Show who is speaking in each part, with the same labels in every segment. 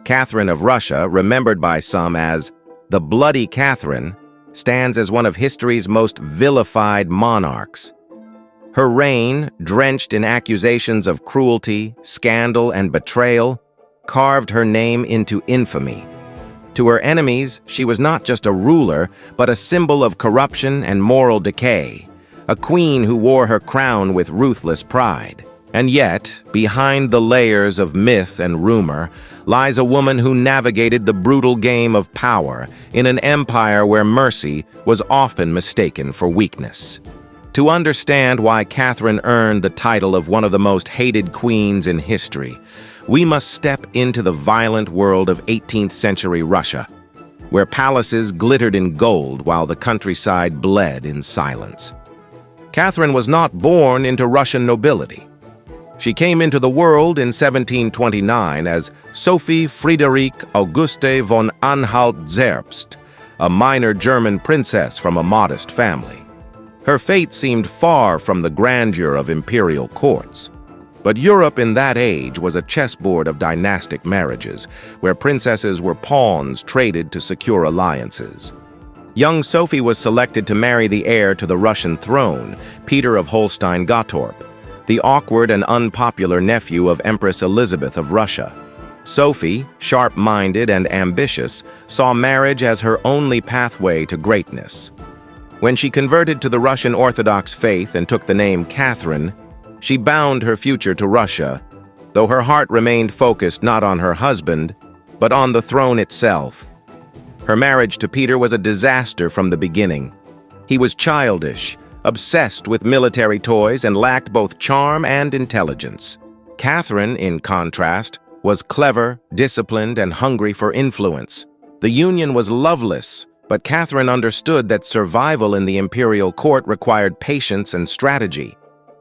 Speaker 1: Catherine of Russia, remembered by some as the Bloody Catherine, stands as one of history's most vilified monarchs. Her reign, drenched in accusations of cruelty, scandal, and betrayal, carved her name into infamy. To her enemies, she was not just a ruler, but a symbol of corruption and moral decay, a queen who wore her crown with ruthless pride. And yet, behind the layers of myth and rumor, lies a woman who navigated the brutal game of power in an empire where mercy was often mistaken for weakness. To understand why Catherine earned the title of one of the most hated queens in history, we must step into the violent world of 18th century Russia, where palaces glittered in gold while the countryside bled in silence. Catherine was not born into Russian nobility. She came into the world in 1729 as Sophie Friederike Auguste von Anhalt-Zerbst, a minor German princess from a modest family. Her fate seemed far from the grandeur of imperial courts. But Europe in that age was a chessboard of dynastic marriages, where princesses were pawns traded to secure alliances. Young Sophie was selected to marry the heir to the Russian throne, Peter of Holstein-Gottorp, the awkward and unpopular nephew of Empress Elizabeth of Russia. Sophie, sharp-minded and ambitious, saw marriage as her only pathway to greatness. When she converted to the Russian Orthodox faith and took the name Catherine, she bound her future to Russia, though her heart remained focused not on her husband, but on the throne itself. Her marriage to Peter was a disaster from the beginning. He was childish, obsessed with military toys, and lacked both charm and intelligence. Catherine, in contrast, was clever, disciplined, and hungry for influence. The union was loveless, but Catherine understood that survival in the imperial court required patience and strategy.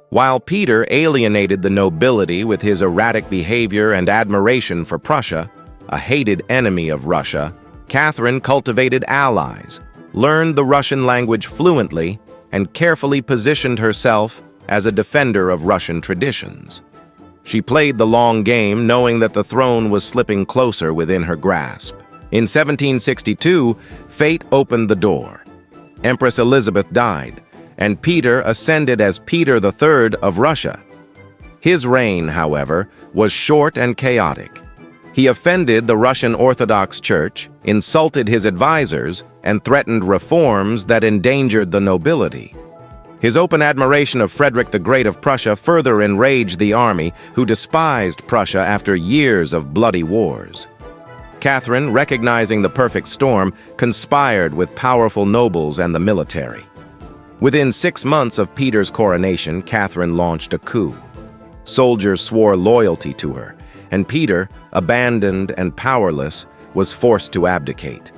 Speaker 1: While Peter alienated the nobility with his erratic behavior and admiration for Prussia, a hated enemy of Russia, Catherine cultivated allies, learned the Russian language fluently, and carefully positioned herself as a defender of Russian traditions. She played the long game, knowing that the throne was slipping closer within her grasp. In 1762, fate opened the door. Empress Elizabeth died, and Peter ascended as Peter III of Russia. His reign, however, was short and chaotic. He offended the Russian Orthodox Church, insulted his advisors, and threatened reforms that endangered the nobility. His open admiration of Frederick the Great of Prussia further enraged the army, who despised Prussia after years of bloody wars. Catherine, recognizing the perfect storm, conspired with powerful nobles and the military. Within 6 months of Peter's coronation, Catherine launched a coup. Soldiers swore loyalty to her, and Peter, abandoned and powerless, was forced to abdicate.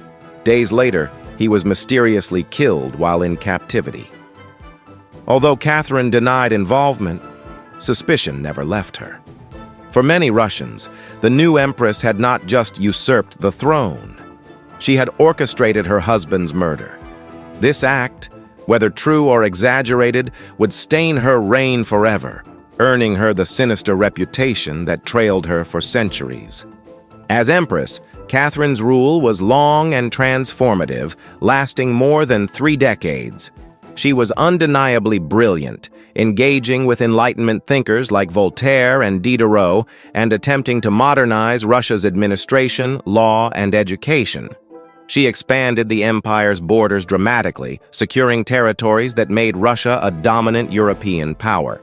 Speaker 1: Days later, he was mysteriously killed while in captivity. Although Catherine denied involvement, suspicion never left her. For many Russians, the new empress had not just usurped the throne. She had orchestrated her husband's murder. This act, whether true or exaggerated, would stain her reign forever, earning her the sinister reputation that trailed her for centuries. As empress, Catherine's rule was long and transformative, lasting more than 3 decades. She was undeniably brilliant, engaging with Enlightenment thinkers like Voltaire and Diderot, and attempting to modernize Russia's administration, law, and education. She expanded the empire's borders dramatically, securing territories that made Russia a dominant European power.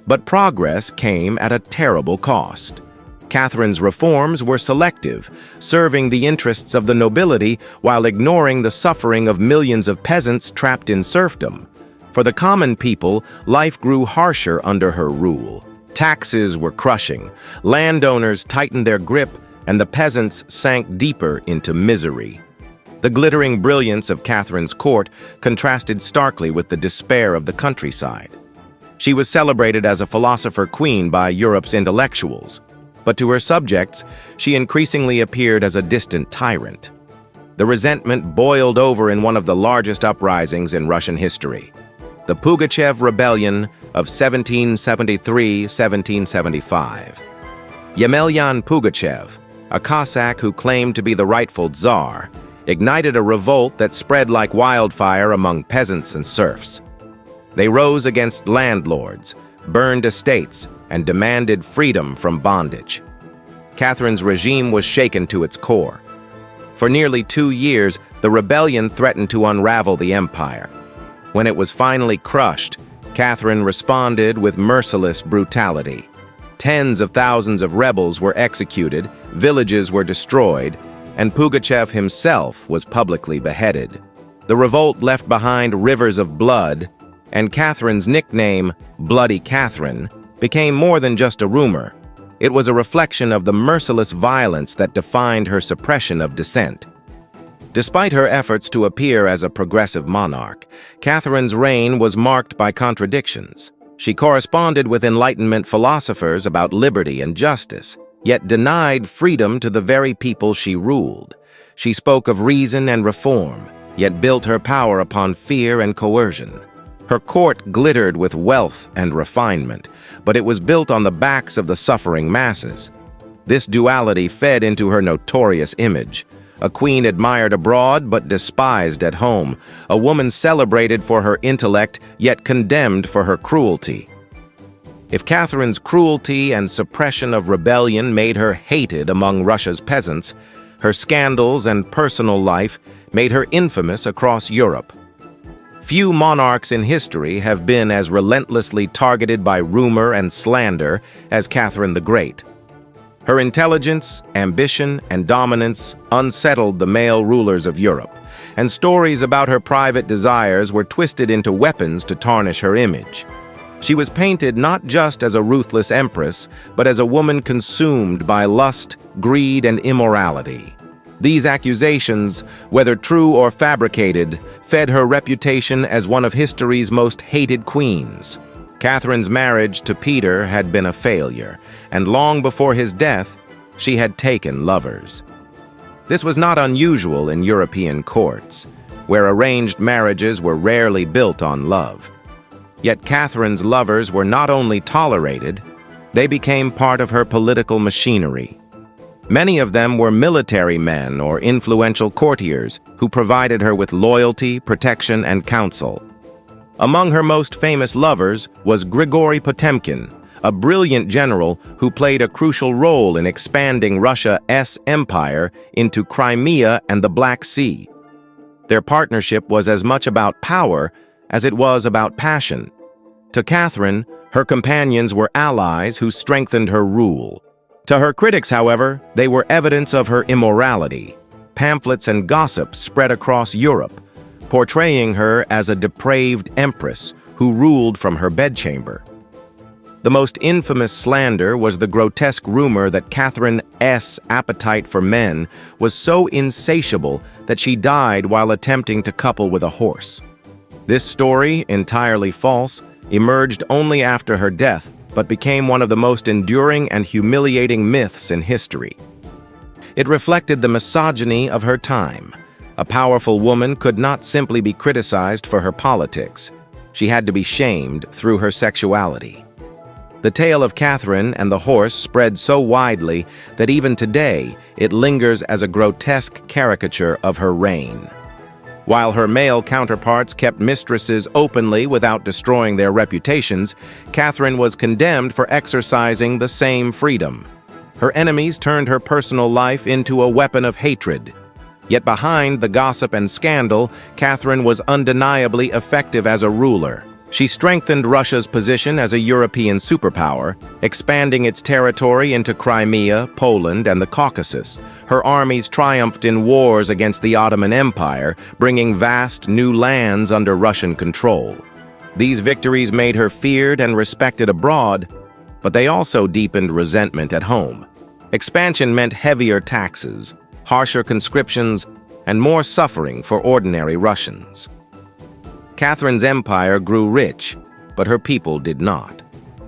Speaker 1: But progress came at a terrible cost. Catherine's reforms were selective, serving the interests of the nobility while ignoring the suffering of millions of peasants trapped in serfdom. For the common people, life grew harsher under her rule. Taxes were crushing, landowners tightened their grip, and the peasants sank deeper into misery. The glittering brilliance of Catherine's court contrasted starkly with the despair of the countryside. She was celebrated as a philosopher queen by Europe's intellectuals, but to her subjects, she increasingly appeared as a distant tyrant. The resentment boiled over in one of the largest uprisings in Russian history, the Pugachev Rebellion of 1773-1775. Yemelyan Pugachev, a Cossack who claimed to be the rightful Tsar, ignited a revolt that spread like wildfire among peasants and serfs. They rose against landlords, burned estates, and demanded freedom from bondage. Catherine's regime was shaken to its core. For nearly 2 years, the rebellion threatened to unravel the empire. When it was finally crushed, Catherine responded with merciless brutality. Tens of thousands of rebels were executed, villages were destroyed, and Pugachev himself was publicly beheaded. The revolt left behind rivers of blood, and Catherine's nickname, Bloody Catherine, became more than just a rumor. It was a reflection of the merciless violence that defined her suppression of dissent. Despite her efforts to appear as a progressive monarch, Catherine's reign was marked by contradictions. She corresponded with Enlightenment philosophers about liberty and justice, yet denied freedom to the very people she ruled. She spoke of reason and reform, yet built her power upon fear and coercion. Her court glittered with wealth and refinement, but it was built on the backs of the suffering masses. This duality fed into her notorious image. A queen admired abroad but despised at home, a woman celebrated for her intellect yet condemned for her cruelty. If Catherine's cruelty and suppression of rebellion made her hated among Russia's peasants, her scandals and personal life made her infamous across Europe. Few monarchs in history have been as relentlessly targeted by rumor and slander as Catherine the Great. Her intelligence, ambition, and dominance unsettled the male rulers of Europe, and stories about her private desires were twisted into weapons to tarnish her image. She was painted not just as a ruthless empress, but as a woman consumed by lust, greed, and immorality. These accusations, whether true or fabricated, fed her reputation as one of history's most hated queens. Catherine's marriage to Peter had been a failure, and long before his death, she had taken lovers. This was not unusual in European courts, where arranged marriages were rarely built on love. Yet Catherine's lovers were not only tolerated, they became part of her political machinery. Many of them were military men or influential courtiers who provided her with loyalty, protection, and counsel. Among her most famous lovers was Grigory Potemkin, a brilliant general who played a crucial role in expanding Russia's empire into Crimea and the Black Sea. Their partnership was as much about power as it was about passion. To Catherine, her companions were allies who strengthened her rule. To her critics, however, they were evidence of her immorality. Pamphlets and gossip spread across Europe, portraying her as a depraved empress who ruled from her bedchamber. The most infamous slander was the grotesque rumor that Catherine's appetite for men was so insatiable that she died while attempting to couple with a horse. This story, entirely false, emerged only after her death, but became one of the most enduring and humiliating myths in history. It reflected the misogyny of her time. A powerful woman could not simply be criticized for her politics. She had to be shamed through her sexuality. The tale of Catherine and the horse spread so widely that even today it lingers as a grotesque caricature of her reign. While her male counterparts kept mistresses openly without destroying their reputations, Catherine was condemned for exercising the same freedom. Her enemies turned her personal life into a weapon of hatred. Yet behind the gossip and scandal, Catherine was undeniably effective as a ruler. She strengthened Russia's position as a European superpower, expanding its territory into Crimea, Poland, and the Caucasus. Her armies triumphed in wars against the Ottoman Empire, bringing vast new lands under Russian control. These victories made her feared and respected abroad, but they also deepened resentment at home. Expansion meant heavier taxes, harsher conscriptions, and more suffering for ordinary Russians. Catherine's empire grew rich, but her people did not.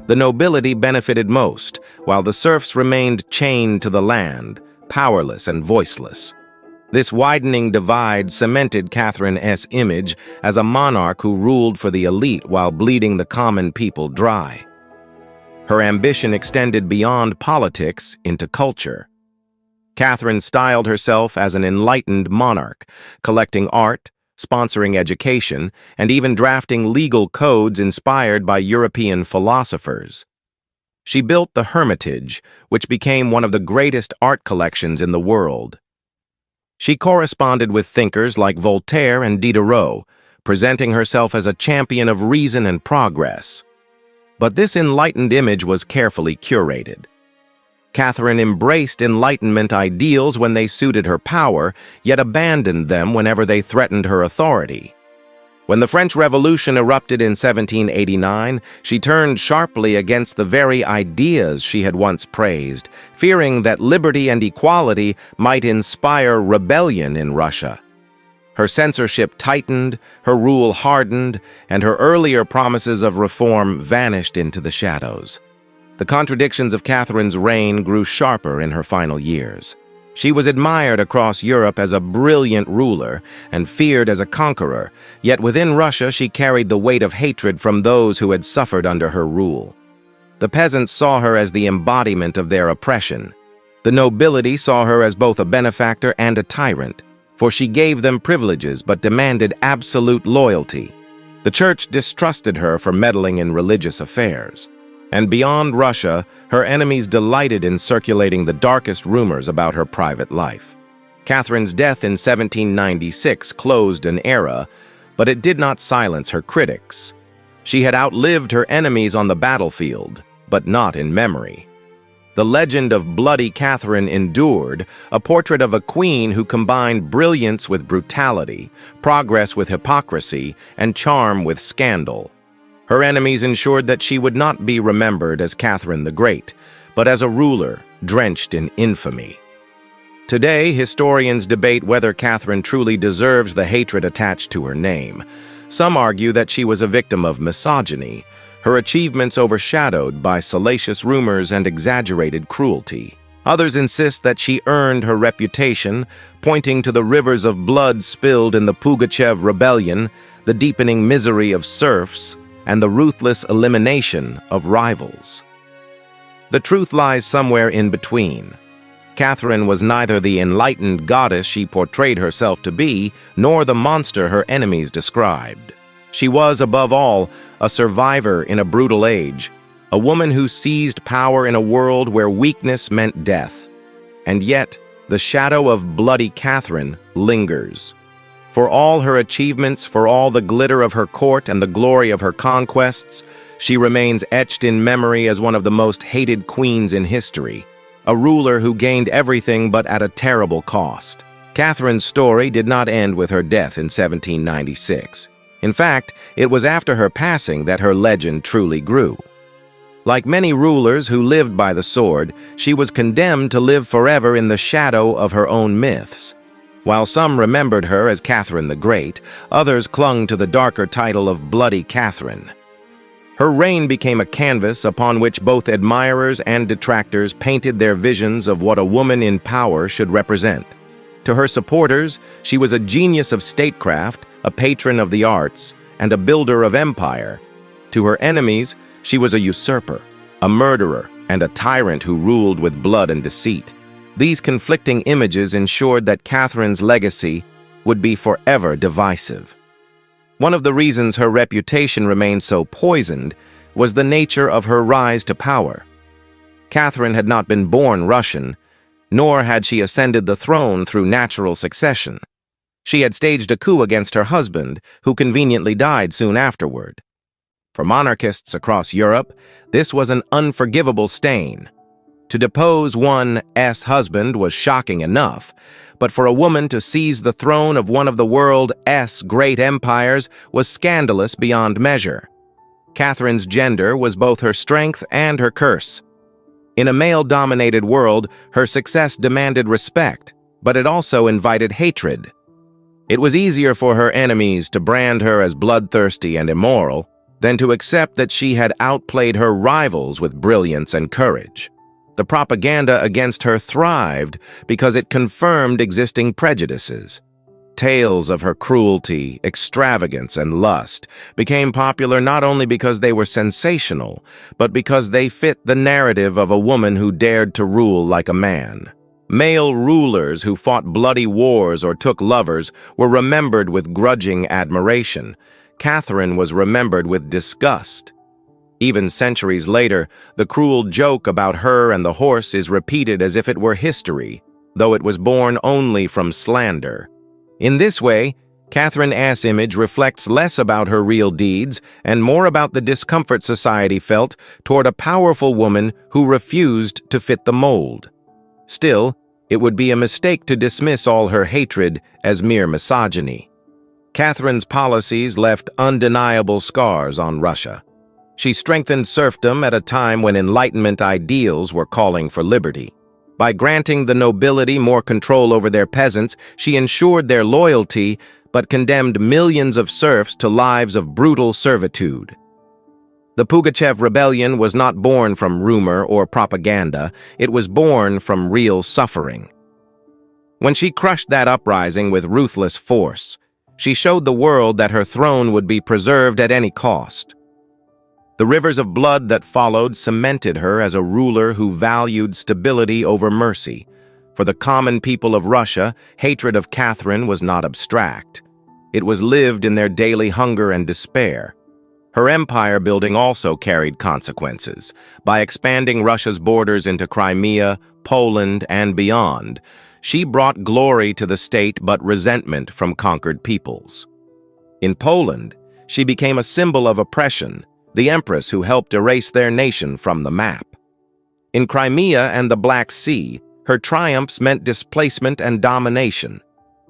Speaker 1: The nobility benefited most, while the serfs remained chained to the land, powerless and voiceless. This widening divide cemented Catherine's image as a monarch who ruled for the elite while bleeding the common people dry. Her ambition extended beyond politics into culture. Catherine styled herself as an enlightened monarch, collecting art, sponsoring education, and even drafting legal codes inspired by European philosophers. She built the Hermitage, which became one of the greatest art collections in the world. She corresponded with thinkers like Voltaire and Diderot, presenting herself as a champion of reason and progress. But this enlightened image was carefully curated. Catherine embraced Enlightenment ideals when they suited her power, yet abandoned them whenever they threatened her authority. When the French Revolution erupted in 1789, she turned sharply against the very ideas she had once praised, fearing that liberty and equality might inspire rebellion in Russia. Her censorship tightened, her rule hardened, and her earlier promises of reform vanished into the shadows. The contradictions of Catherine's reign grew sharper in her final years. She was admired across Europe as a brilliant ruler and feared as a conqueror, yet within Russia she carried the weight of hatred from those who had suffered under her rule. The peasants saw her as the embodiment of their oppression. The nobility saw her as both a benefactor and a tyrant, for she gave them privileges but demanded absolute loyalty. The church distrusted her for meddling in religious affairs. And beyond Russia, her enemies delighted in circulating the darkest rumors about her private life. Catherine's death in 1796 closed an era, but it did not silence her critics. She had outlived her enemies on the battlefield, but not in memory. The legend of Bloody Catherine endured, a portrait of a queen who combined brilliance with brutality, progress with hypocrisy, and charm with scandal. Her enemies ensured that she would not be remembered as Catherine the Great, but as a ruler drenched in infamy. Today, historians debate whether Catherine truly deserves the hatred attached to her name. Some argue that she was a victim of misogyny, her achievements overshadowed by salacious rumors and exaggerated cruelty. Others insist that she earned her reputation, pointing to the rivers of blood spilled in the Pugachev Rebellion, the deepening misery of serfs, and the ruthless elimination of rivals. The truth lies somewhere in between. Catherine was neither the enlightened goddess she portrayed herself to be, nor the monster her enemies described. She was, above all, a survivor in a brutal age, a woman who seized power in a world where weakness meant death. And yet, the shadow of Bloody Catherine lingers. For all her achievements, for all the glitter of her court and the glory of her conquests, she remains etched in memory as one of the most hated queens in history, a ruler who gained everything but at a terrible cost. Catherine's story did not end with her death in 1796. In fact, it was after her passing that her legend truly grew. Like many rulers who lived by the sword, she was condemned to live forever in the shadow of her own myths. While some remembered her as Catherine the Great, others clung to the darker title of Bloody Catherine. Her reign became a canvas upon which both admirers and detractors painted their visions of what a woman in power should represent. To her supporters, she was a genius of statecraft, a patron of the arts, and a builder of empire. To her enemies, she was a usurper, a murderer, and a tyrant who ruled with blood and deceit. These conflicting images ensured that Catherine's legacy would be forever divisive. One of the reasons her reputation remained so poisoned was the nature of her rise to power. Catherine had not been born Russian, nor had she ascended the throne through natural succession. She had staged a coup against her husband, who conveniently died soon afterward. For monarchists across Europe, this was an unforgivable stain. To depose one's husband was shocking enough, but for a woman to seize the throne of one of the world's great empires was scandalous beyond measure. Catherine's gender was both her strength and her curse. In a male-dominated world, her success demanded respect, but it also invited hatred. It was easier for her enemies to brand her as bloodthirsty and immoral than to accept that she had outplayed her rivals with brilliance and courage. The propaganda against her thrived because it confirmed existing prejudices. Tales of her cruelty, extravagance, and lust became popular not only because they were sensational, but because they fit the narrative of a woman who dared to rule like a man. Male rulers who fought bloody wars or took lovers were remembered with grudging admiration. Catherine was remembered with disgust. Even centuries later, the cruel joke about her and the horse is repeated as if it were history, though it was born only from slander. In this way, Catherine's image reflects less about her real deeds and more about the discomfort society felt toward a powerful woman who refused to fit the mold. Still, it would be a mistake to dismiss all her hatred as mere misogyny. Catherine's policies left undeniable scars on Russia. She strengthened serfdom at a time when Enlightenment ideals were calling for liberty. By granting the nobility more control over their peasants, she ensured their loyalty, but condemned millions of serfs to lives of brutal servitude. The Pugachev Rebellion was not born from rumor or propaganda, it was born from real suffering. When she crushed that uprising with ruthless force, she showed the world that her throne would be preserved at any cost. The rivers of blood that followed cemented her as a ruler who valued stability over mercy. For the common people of Russia, hatred of Catherine was not abstract. It was lived in their daily hunger and despair. Her empire building also carried consequences. By expanding Russia's borders into Crimea, Poland, and beyond, she brought glory to the state but resentment from conquered peoples. In Poland, she became a symbol of oppression, the empress who helped erase their nation from the map. In Crimea and the Black Sea, her triumphs meant displacement and domination.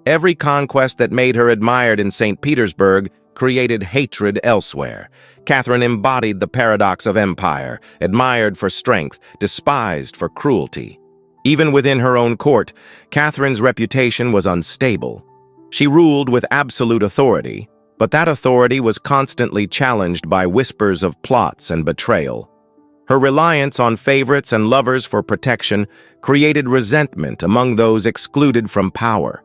Speaker 1: Every conquest that made her admired in St. Petersburg created hatred elsewhere. Catherine embodied the paradox of empire, admired for strength, despised for cruelty. Even within her own court, Catherine's reputation was unstable. She ruled with absolute authority, but that authority was constantly challenged by whispers of plots and betrayal. Her reliance on favorites and lovers for protection created resentment among those excluded from power.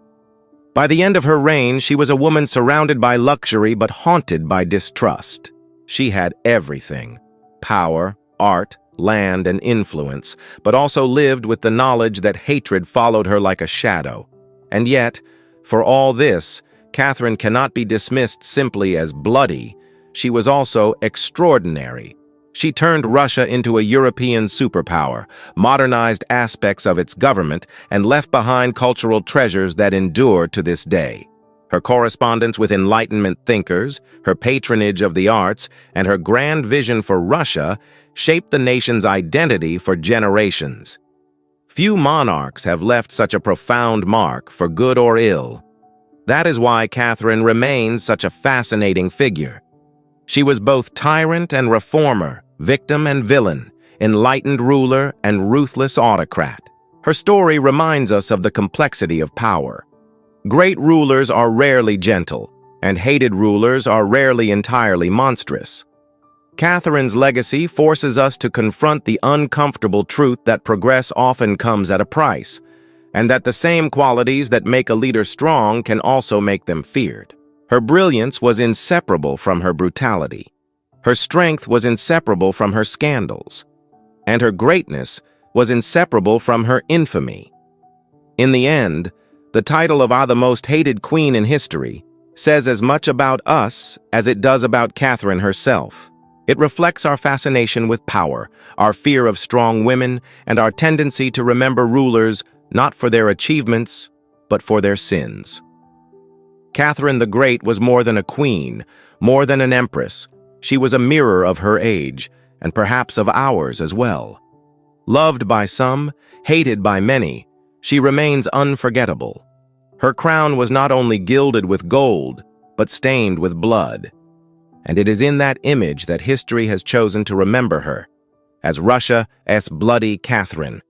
Speaker 1: By the end of her reign, she was a woman surrounded by luxury but haunted by distrust. She had everything: power, art, land, and influence, but also lived with the knowledge that hatred followed her like a shadow. And yet, for all this, Catherine cannot be dismissed simply as bloody. She was also extraordinary. She turned Russia into a European superpower, modernized aspects of its government, and left behind cultural treasures that endure to this day. Her correspondence with Enlightenment thinkers, her patronage of the arts, and her grand vision for Russia shaped the nation's identity for generations. Few monarchs have left such a profound mark, for good or ill. That is why Catherine remains such a fascinating figure. She was both tyrant and reformer, victim and villain, enlightened ruler and ruthless autocrat. Her story reminds us of the complexity of power. Great rulers are rarely gentle, and hated rulers are rarely entirely monstrous. Catherine's legacy forces us to confront the uncomfortable truth that progress often comes at a price, and that the same qualities that make a leader strong can also make them feared. Her brilliance was inseparable from her brutality. Her strength was inseparable from her scandals, and her greatness was inseparable from her infamy. In the end, the title of the most hated queen in history says as much about us as it does about Catherine herself. It reflects our fascination with power, our fear of strong women, and our tendency to remember rulers not for their achievements, but for their sins. Catherine the Great was more than a queen, more than an empress. She was a mirror of her age, and perhaps of ours as well. Loved by some, hated by many, she remains unforgettable. Her crown was not only gilded with gold, but stained with blood. And it is in that image that history has chosen to remember her, as Russia's bloody Catherine,